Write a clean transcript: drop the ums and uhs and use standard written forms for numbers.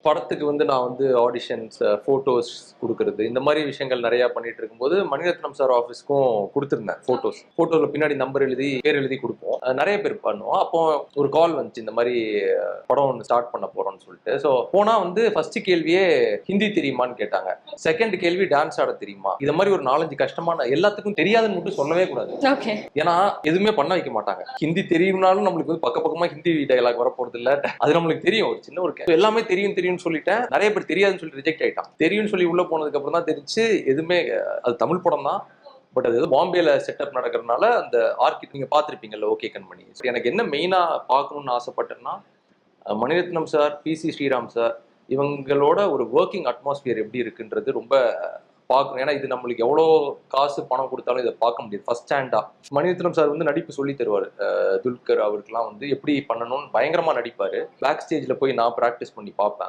படத்துக்கு வந்து நான் வந்து ஆடிஷன்ஸ், ஃபோட்டோஸ் குடுக்குறது, இந்த மாரி விஷயங்கள் நெறைய பண்ணிட்டு இருக்கும்போது, மணிரத்னம் சார் ஆஃபீஸ்க்கும் குடுத்திருந்தேன் ஃபோட்டோஸ். ஃபோட்டோல பின்னாடி நம்பர் எழுதி, பேர் எழுதி குடுப்போம். நெறைய பேர் பண்ணுவோம். அப்போ ஒரு கால் வந்துச்சு, இந்த மாரி படம் ஒண்ணு ஸ்டார்ட் பண்ண போறோம்னு சொல்லிட்டு. ஸோ போனா வந்து ஃபர்ஸ்ட் கேள்வியே ஹிந்தி தெரியுமான்னு கேட்டாங்க. செகண்ட் கேள்வி டான்ஸ் ஆட தெரியுமா? இத மாரி ஒரு 4, 5 கஷ்டமான எல்லாத்துக்கும் தெரியாதுன்னு மட்டும் சொல்லவே கூடாது. ஓகே. ஏன்னா எதுவுமே பண்ண வைக்க மாட்டாங்க. ஹிந்தி தெரியும்னாலும் நம்மளுக்கு வந்து பக்கமா ஹிந்தி டயலாக் வரப்போறது இல்ல. அது நம்மளுக்கு தெரியும். ஒரு சின்ன ஒரு எல்லாமே தெரியும்னு சொல்லிட்டேன். நிறைய பேர் தெரியாதுன்னு சொல்லி ரிஜெக்ட் ஆயிட்டான். தெரியும்னு சொல்லி உள்ள போனதுக்கு அப்புறம் தான் தெரிஞ்சு எதுவுமே அது தமிழ் படம் தான். பட் அது பாம்பேல செட்டப் நடக்கிறதுனால அந்த ஆர்கிட் நீங்க பார்த்திருப்பீங்கல்ல, ஓகே கண்மணி. எனக்கு என்ன மெயினா பார்க்கணும்னு ஆசைப்பட்டேன்னா, மணிரத்னம் சார், பி.சி. ஸ்ரீராம் சார் இவங்களோட ஒரு ஒர்க்கிங் அட்மாஸ்பியர் எப்படி இருக்குன்றது ரொம்ப பார்க்கணும். ஏன்னா இது நம்மளுக்கு எவ்வளோ காசு பணம் கொடுத்தாலும் இதை பார்க்க முடியாது. ஃபர்ஸ்ட் ஹேண்டா மணிரத்னம் சார் வந்து நடிப்பு சொல்லி தருவார். துல்கர் அவருக்குலாம் வந்து எப்படி பண்ணணும்னு பயங்கரமா நடிப்பாரு. பேக் ஸ்டேஜ்ல போய் நான் ப்ராக்டிஸ் பண்ணி பார்ப்பேன்.